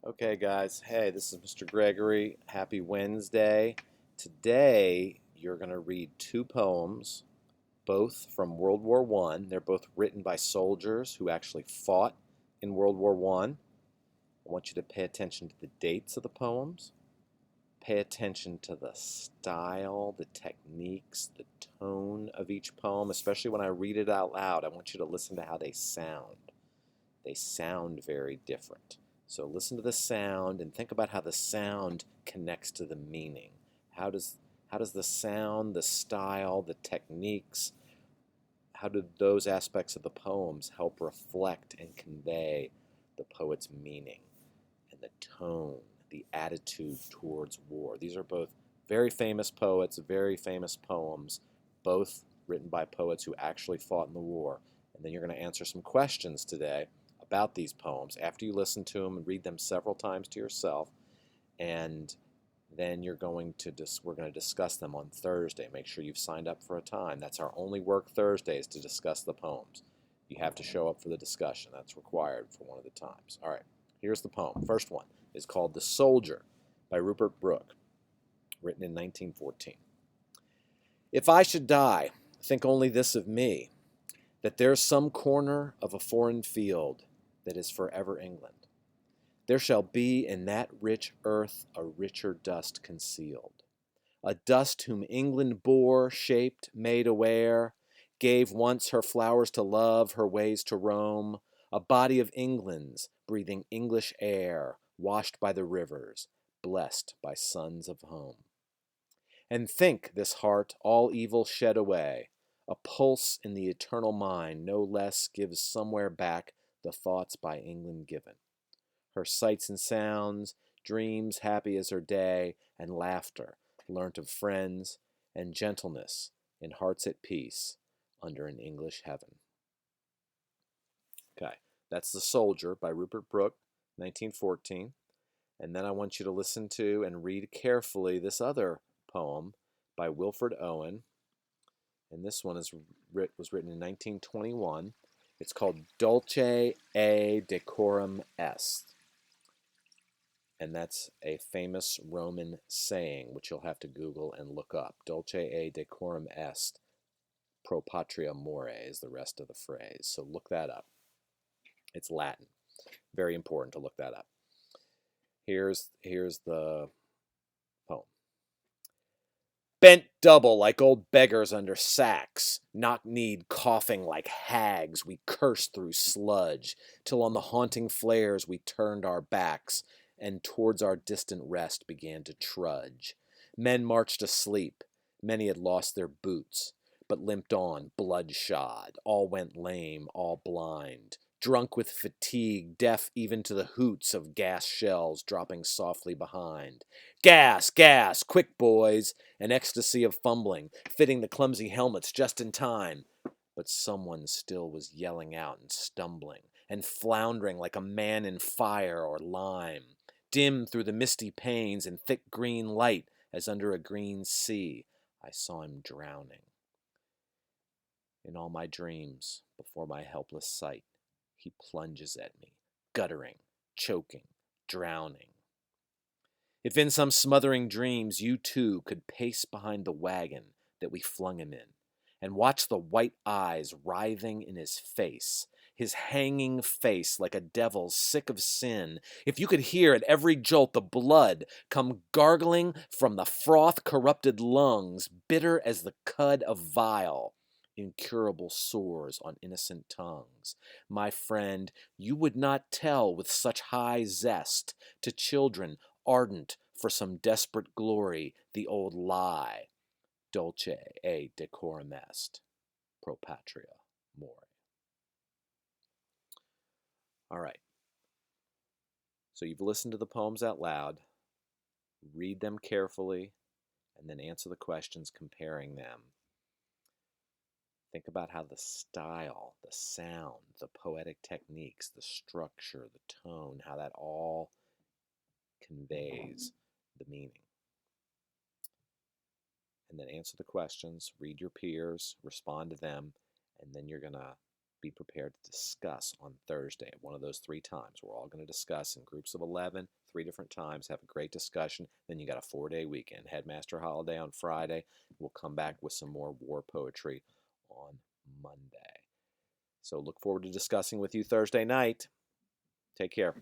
Okay, guys. Hey, this is Mr. Gregory. Happy Wednesday. Today, you're going to read two poems, both from World War One. They're both written by soldiers who actually fought in World War One. I want you to pay attention to the dates of the poems. Pay attention to the style, the techniques, the tone of each poem, especially when I read it out loud. I want you to listen to how they sound. They sound very different. So listen to the sound and think about how the sound connects to the meaning. How does the sound, the style, the techniques, how do those aspects of the poems help reflect and convey the poet's meaning and the tone, the attitude towards war? These are both very famous poets, very famous poems, both written by poets who actually fought in the war. And then you're going to answer some questions today about these poems after you listen to them and read them several times to yourself. And then we're going to discuss them on Thursday. Make sure you've signed up for a time. That's our only work Thursdays, to discuss the poems. You have to show up for the discussion. That's required for one of the times. All right, here's the poem. First one is called The Soldier by Rupert Brooke, written in 1914. If I should die, think only this of me, that there's some corner of a foreign field that is forever England. There shall be in that rich earth a richer dust concealed, a dust whom England bore, shaped, made aware, gave once her flowers to love, her ways to roam, a body of England's, breathing English air, washed by the rivers, blessed by sons of home. And think this heart, all evil shed away, a pulse in the eternal mind, no less gives somewhere back the thoughts by England given. Her sights and sounds, dreams happy as her day, and laughter learnt of friends, and gentleness in hearts at peace under an English heaven. Okay, that's The Soldier by Rupert Brooke, 1914. And then I want you to listen to and read carefully this other poem by Wilfred Owen. And this one was written in 1921. It's called Dulce et Decorum Est. And that's a famous Roman saying, which you'll have to Google and look up. Dulce et decorum est, pro patria more is the rest of the phrase. So look that up. It's Latin. Very important to look that up. Here's the poem. Bent double like old beggars under sacks, knock-kneed coughing like hags, we cursed through sludge, till on the haunting flares we turned our backs, and towards our distant rest began to trudge. Men marched asleep, many had lost their boots, but limped on, bloodshod, all went lame, all blind, drunk with fatigue, deaf even to the hoots of gas shells dropping softly behind. Gas, gas, quick boys! An ecstasy of fumbling, fitting the clumsy helmets just in time. But someone still was yelling out and stumbling, and floundering like a man in fire or lime. Dim through the misty panes and thick green light, as under a green sea, I saw him drowning. In all my dreams, before my helpless sight, he plunges at me, guttering, choking, drowning. If in some smothering dreams you too could pace behind the wagon that we flung him in, and watch the white eyes writhing in his hanging face like a devil sick of sin, if you could hear at every jolt the blood come gargling from the froth-corrupted lungs, bitter as the cud of vile, incurable sores on innocent tongues, my friend, you would not tell with such high zest to children ardent for some desperate glory the old lie, dulce et decorum est, pro patria more. All right, so you've listened to the poems out loud, read them carefully, and then answer the questions comparing them. Think about how the style, the sound, the poetic techniques, the structure, the tone, how that all conveys the meaning. And then answer the questions, read your peers, respond to them, and then you're going to be prepared to discuss on Thursday at one of those 3 times. We're all going to discuss in groups of 11, 3 different times, have a great discussion. Then you got a 4-day weekend. Headmaster holiday on Friday. We'll come back with some more war poetry on Monday. So look forward to discussing with you Thursday night. Take care.